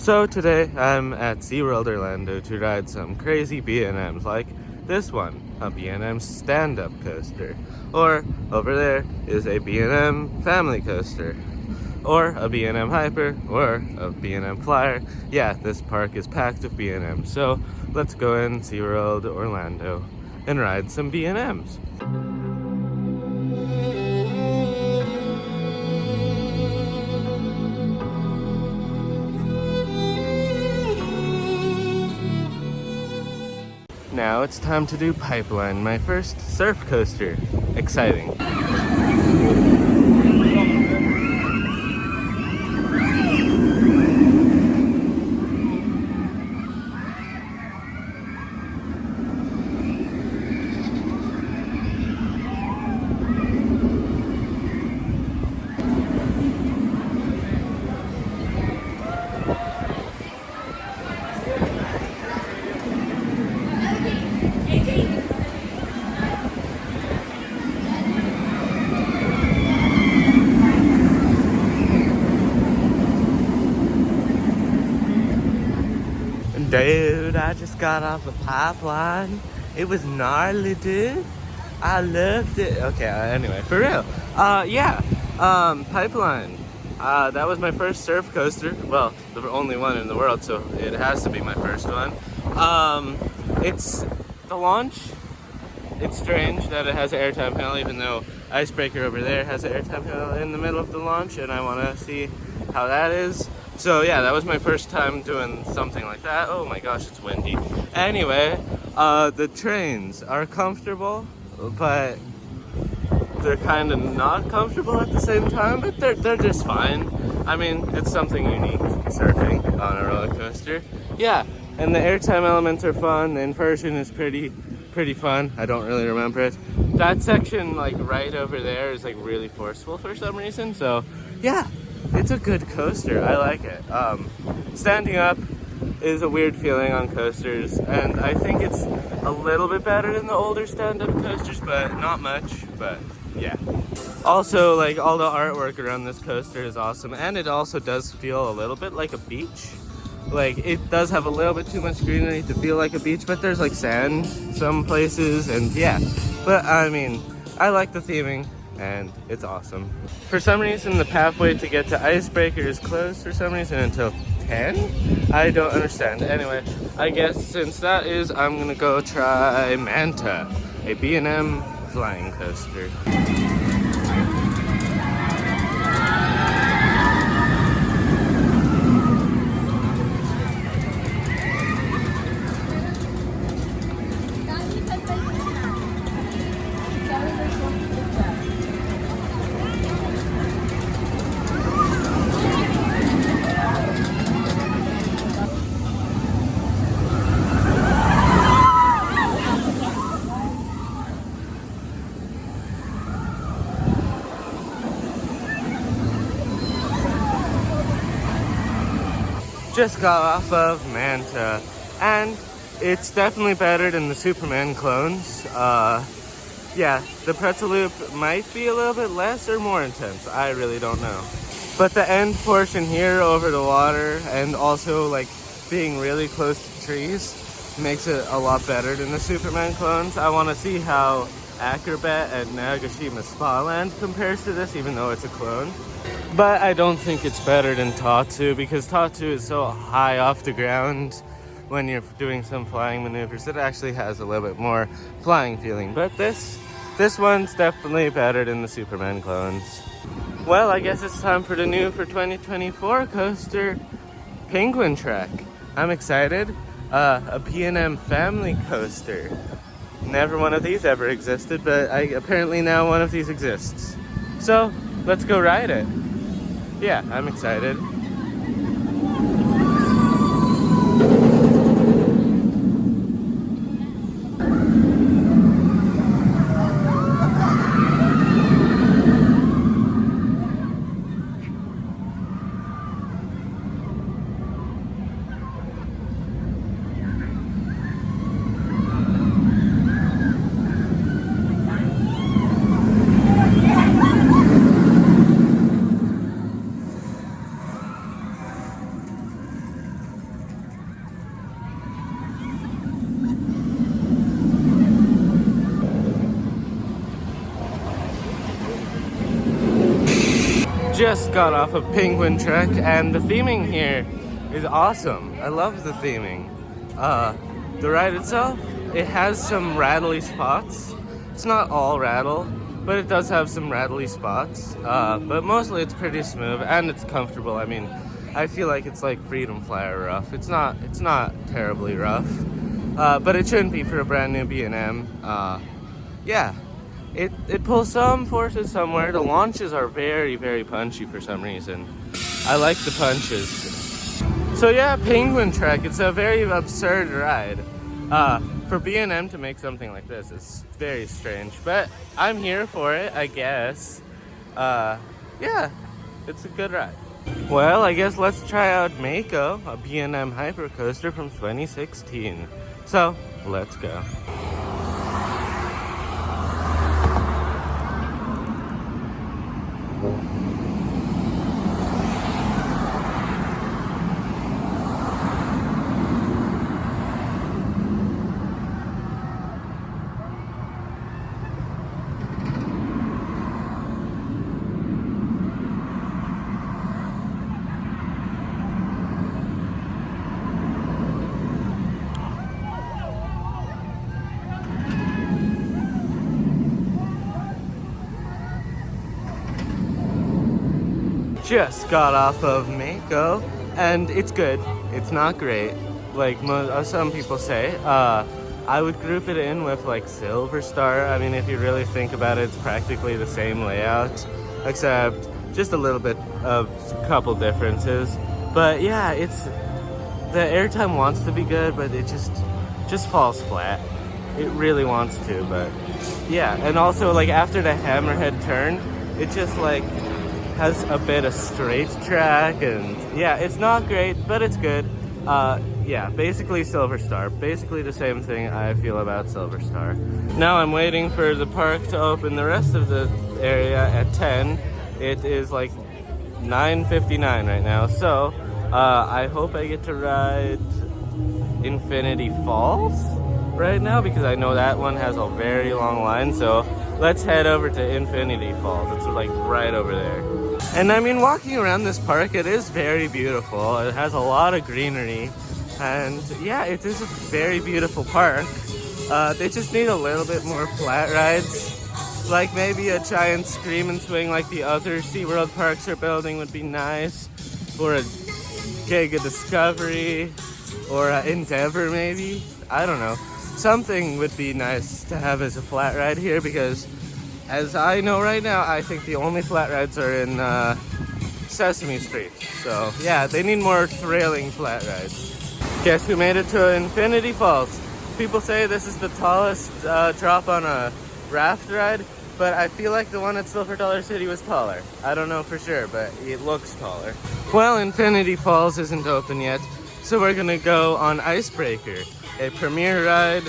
So today I'm at SeaWorld Orlando to ride some crazy B&Ms like this one, a B&M stand-up coaster. Or over there is a B&M family coaster. Or a B&M Hyper, or a B&M Flyer. Yeah, this park is packed with B&M. So let's go in SeaWorld Orlando and ride some B&Ms. Now it's time to do Pipeline, my first surf coaster. Exciting. Dude, I just got off a Pipeline. It was gnarly, dude. I loved it. Okay, anyway, for real. Pipeline. That was my first surf coaster. Well, the only one in the world, so it has to be my first one. It's the launch. It's strange that it has an airtime panel, even though Icebreaker over there has an airtime panel in the middle of the launch, and I want to see how that is. So yeah, that was my first time doing something like that. Oh my gosh, it's windy. Anyway, the trains are comfortable, but they're kind of not comfortable at the same time, but they're just fine. I mean, it's something unique, surfing on a roller coaster. Yeah, and the airtime elements are fun. The inversion is pretty fun. I don't really remember it. That section, like right over there, is like really forceful for some reason. So yeah, it's a good coaster. I like it. Standing up is a weird feeling on coasters, and I think it's a little bit better than the older stand-up coasters, but not much. But yeah. Also, like, all the artwork around this coaster is awesome, and it also does feel a little bit like a beach. Like, it does have a little bit too much greenery to feel like a beach, but there's like sand some places, and yeah. But I mean, I like the theming, and it's awesome. For some reason, the pathway to get to Icebreaker is closed for some reason until 10? I don't understand. Anyway, I guess since that is, I'm gonna go try Manta, a B&M flying coaster. Just got off of Manta, and it's definitely better than the Superman clones. Yeah, the pretzel loop might be a little bit less or more intense. I really don't know. But the end portion here over the water, and also like being really close to trees, makes it a lot better than the Superman clones. I want to see how Acrobat at Nagashima Spa Land compares to this, even though it's a clone. But I don't think it's better than Tatu, because Tatu is so high off the ground when you're doing some flying maneuvers. It actually has a little bit more flying feeling. But this one's definitely better than the Superman clones. Well, I guess it's time for the new for 2024 coaster, Penguin Trek. I'm excited. A B&M family coaster. Never one of these ever existed, but apparently now one of these exists. So let's go ride it. Yeah, I'm excited. Just got off of Penguin Trek, and the theming here is awesome. I love the theming. The ride itself, it has some rattly spots. It's not all rattle, but it does have some rattly spots. But mostly it's pretty smooth and it's comfortable. I mean, I feel like it's like Freedom Flyer rough. It's not terribly rough, but it shouldn't be for a brand new B&M. Yeah. It pulls some forces somewhere. The launches are very, very punchy for some reason. I like the punches. So yeah, Penguin Trek, it's a very absurd ride. For B&M to make something like this is very strange, but I'm here for it, I guess. Yeah, it's a good ride. Well, I guess let's try out Mako, a B&M hypercoaster from 2016. So, let's go. Just got off of Mako, and it's good. It's not great, like some people say. I would group it in with like Silver Star. I mean, if you really think about it, it's practically the same layout, except just a little bit of a couple differences. But yeah, the airtime wants to be good, but it just falls flat. It really wants to, but yeah. And also, like after the hammerhead turn, it just like has a bit of straight track, and yeah, it's not great, but it's good. Yeah, basically Silver Star. Basically the same thing I feel about Silver Star. Now I'm waiting for the park to open the rest of the area at 10. It is like 9:59 right now, so I hope I get to ride Infinity Falls right now, because I know that one has a very long line. So let's head over to Infinity Falls. It's like right over there. And I mean, walking around this park, it is very beautiful. It has a lot of greenery, and yeah, it is a very beautiful park. They just need a little bit more flat rides, like maybe a giant scream and swing like the other SeaWorld parks are building would be nice, or a Giga Discovery, or a Endeavor maybe. I don't know. Something would be nice to have as a flat ride here, because as I know right now, I think the only flat rides are in Sesame Street. So yeah, they need more thrilling flat rides. Guess who made it to Infinity Falls? People say this is the tallest drop on a raft ride, but I feel like the one at Silver Dollar City was taller. I don't know for sure, but it looks taller. Well, Infinity Falls isn't open yet, so we're gonna go on Icebreaker, a premiere ride.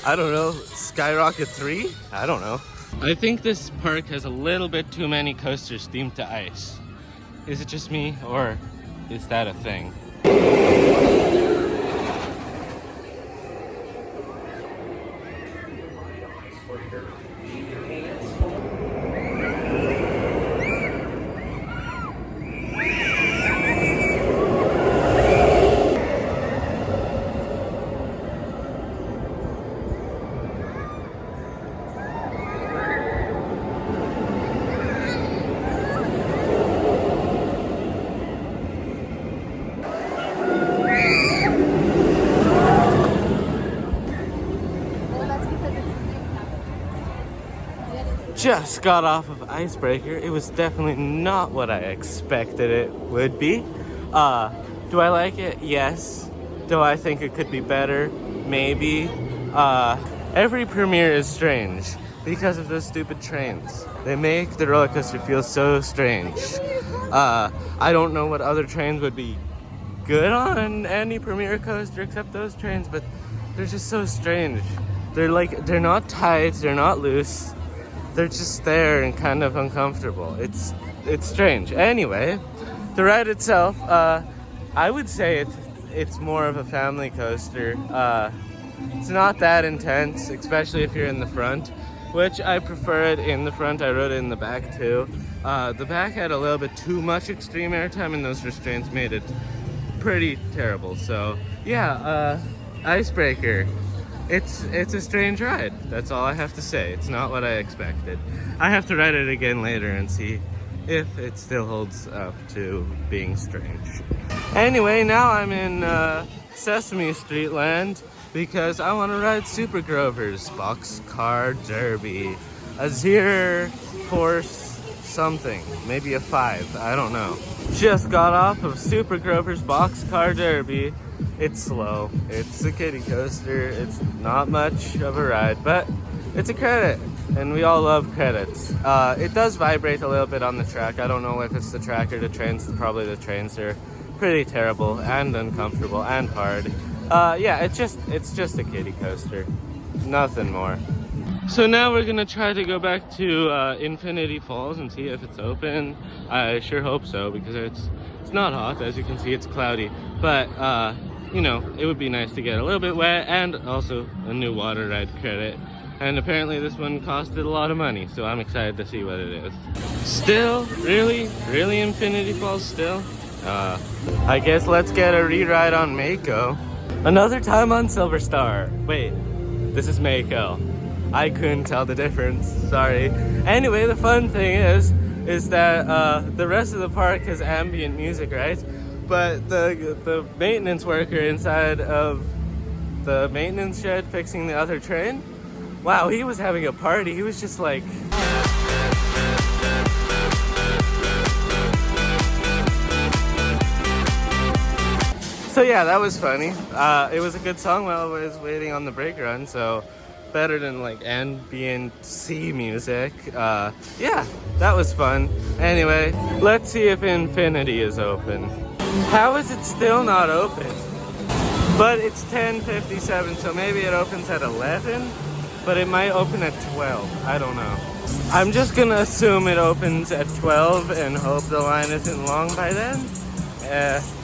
I don't know, Skyrocket 3? I don't know. I think this park has a little bit too many coasters themed to ice. Is it just me, or is that a thing? Just got off of Icebreaker. It was definitely not what I expected it would be. Do I like it? Yes. Do I think it could be better? Maybe. Every premiere is strange because of those stupid trains. They make the roller coaster feel so strange. I don't know what other trains would be good on any premiere coaster except those trains, but they're just so strange. They're not tight, they're not loose. They're just there and kind of uncomfortable. It's strange. Anyway, the ride itself, I would say it's more of a family coaster. It's not that intense, especially if you're in the front, which I prefer it in the front. I rode it in the back too. The back had a little bit too much extreme airtime, and those restraints made it pretty terrible. So yeah, Icebreaker. It's a strange ride. That's all I have to say. It's not what I expected. I have to ride it again later and see if it still holds up to being strange. Anyway, now I'm in Sesame Street land because I want to ride Super Grover's Boxcar Derby. A Zero Force something, maybe a 5, I don't know. Just got off of Super Grover's Boxcar Derby. It's slow, it's a kiddie coaster, it's not much of a ride, but it's a credit, and we all love credits. It does vibrate a little bit on the track. I don't know if it's the track or the trains, probably the trains are pretty terrible and uncomfortable and hard. Yeah, it's just a kiddie coaster, nothing more. So now we're gonna try to go back to Infinity Falls and see if it's open. I sure hope so, because it's not hot. As you can see, it's cloudy, but you know, it would be nice to get a little bit wet and also a new water ride credit. And apparently this one costed a lot of money, so I'm excited to see what it is. Still, really Infinity Falls still? I guess let's get a re-ride on Mako. Another time on Silver Star. Wait, this is Mako. I couldn't tell the difference, sorry. Anyway, the fun thing is that the rest of the park has ambient music, right? But the maintenance worker inside of the maintenance shed fixing the other train, wow, he was having a party. He was just like... So yeah, that was funny. It was a good song while I was waiting on the brake run, so better than like ambient sea music. Yeah, that was fun. Anyway, let's see if Infinity is open. How is it still not open? But it's 10:57, so maybe it opens at 11, but it might open at 12. I don't know. I'm just gonna assume it opens at 12 and hope the line isn't long by then.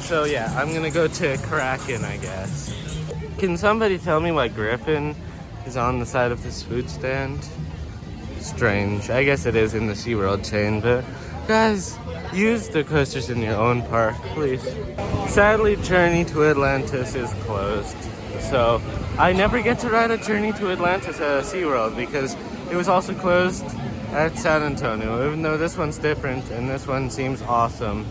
So yeah, I'm gonna go to Kraken, I guess. Can somebody tell me why Griffin is on the side of this food stand? Strange. I guess it is in the SeaWorld chain, but guys, use the coasters in your own park, please. Sadly, Journey to Atlantis is closed, so I never get to ride a Journey to Atlantis at SeaWorld because it was also closed at San Antonio, even though this one's different and this one seems awesome.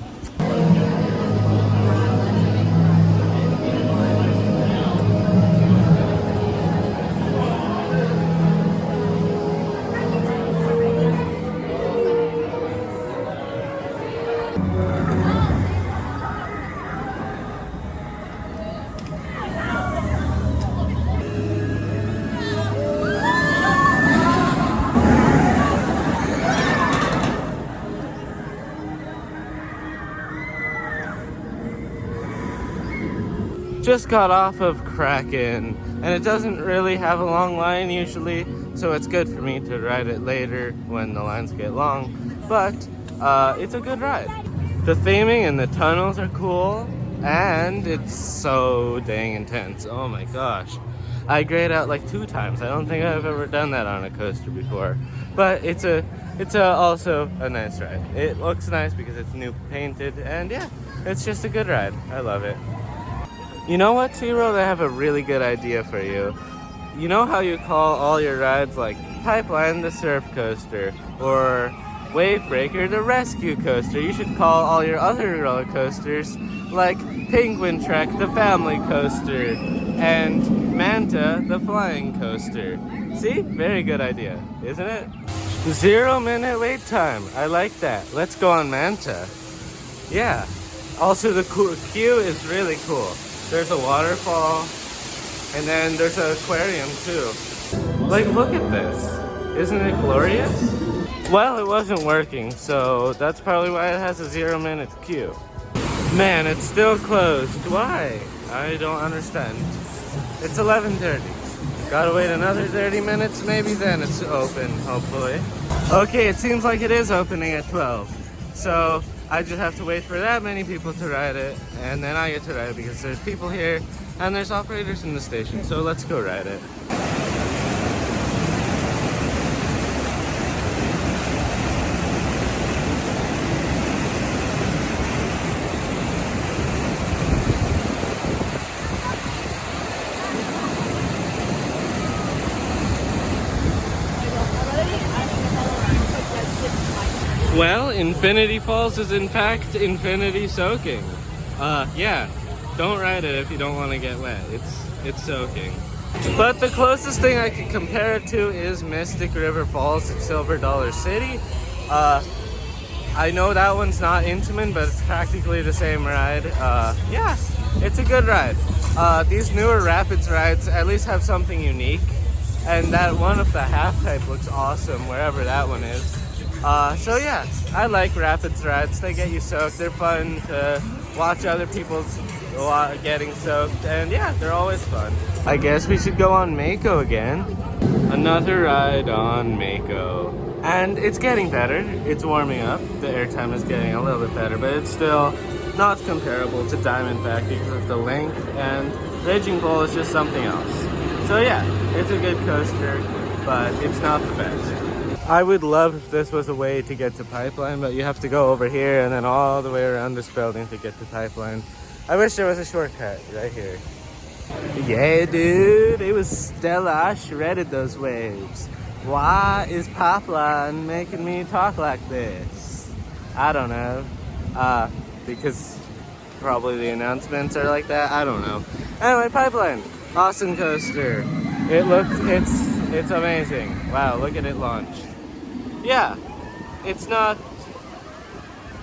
Just got off of Kraken, and it doesn't really have a long line usually, so it's good for me to ride it later when the lines get long, but it's a good ride. The theming and the tunnels are cool, and it's so dang intense. Oh my gosh. I grayed out like 2 times. I don't think I've ever done that on a coaster before, but it's also a nice ride. It looks nice because it's new painted, and yeah, it's just a good ride. I love it. You know what, SeaWorld? I have a really good idea for you. You know how you call all your rides like Pipeline the Surf Coaster or Wavebreaker the Rescue Coaster? You should call all your other roller coasters like Penguin Trek the Family Coaster and Manta the Flying Coaster. See? Very good idea, isn't it? 0-minute wait time. I like that. Let's go on Manta. Yeah. Also, the queue is really cool. There's a waterfall, and then there's an aquarium too. Like, look at this. Isn't it glorious? Well, it wasn't working, so that's probably why it has a 0-minute queue. Man, it's still closed. Why? I don't understand. It's 11:30. Gotta wait another 30 minutes, maybe then it's open, hopefully. Okay, it seems like it is opening at 12. So I just have to wait for that many people to ride it, and then I get to ride it because there's people here and there's operators in the station. So let's go ride it. Well, Infinity Falls is in fact infinity soaking. Yeah, don't ride it if you don't want to get wet. It's soaking. But the closest thing I could compare it to is Mystic River Falls at Silver Dollar City. I know that one's not Intamin, but it's practically the same ride. Yeah, it's a good ride. These newer Rapids rides at least have something unique. And that one of the half pipe looks awesome, wherever that one is. So yeah, I like Rapids rides. They get you soaked. They're fun to watch other people's getting soaked. And yeah, they're always fun. I guess we should go on Mako again. Another ride on Mako. And it's getting better. It's warming up. The airtime is getting a little bit better, but it's still not comparable to Diamondback because of the length, and Raging Bull is just something else. So yeah, it's a good coaster, but it's not the best. I would love if this was a way to get to Pipeline, but you have to go over here and then all the way around this building to get to Pipeline. I wish there was a shortcut right here. Yeah, dude, it was stellar. I shredded those waves. Why is Pipeline making me talk like this? I don't know. Because probably the announcements are like that. I don't know. Anyway, Pipeline, awesome coaster. It's amazing. Wow, look at it launch. Yeah, it's not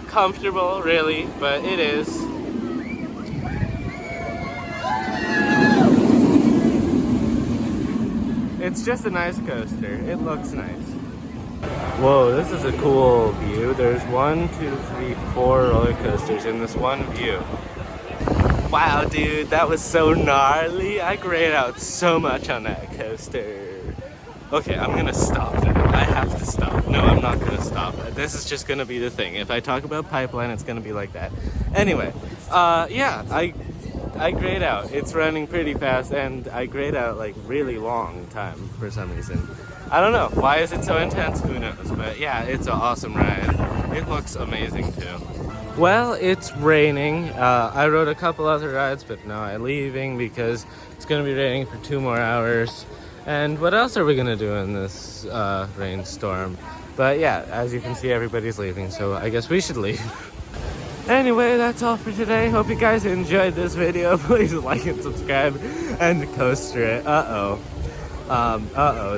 comfortable really, but it is. It's just a nice coaster. It looks nice. Whoa, this is a cool view. There's 1, 2, 3, 4 roller coasters in this one view. Wow, dude, that was so gnarly. I grayed out so much on that coaster. Okay, I'm gonna stop now. I have to stop. No, I'm not gonna stop. This is just gonna be the thing. If I talk about Pipeline, it's gonna be like that. Anyway, yeah, I grayed out. It's running pretty fast, and I grayed out like really long time for some reason. I don't know. Why is it so intense? Who knows? But yeah, it's an awesome ride. It looks amazing too. Well, it's raining. I rode a couple other rides, but now I'm leaving because it's gonna be raining for 2 more hours. And what else are we gonna do in this rainstorm? But yeah, as you can see, everybody's leaving, so I guess we should leave. Anyway, that's all for today. Hope you guys enjoyed this video. Please like and subscribe and coaster it. Uh-oh,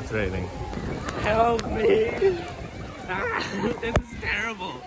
it's raining. Help me! This is terrible.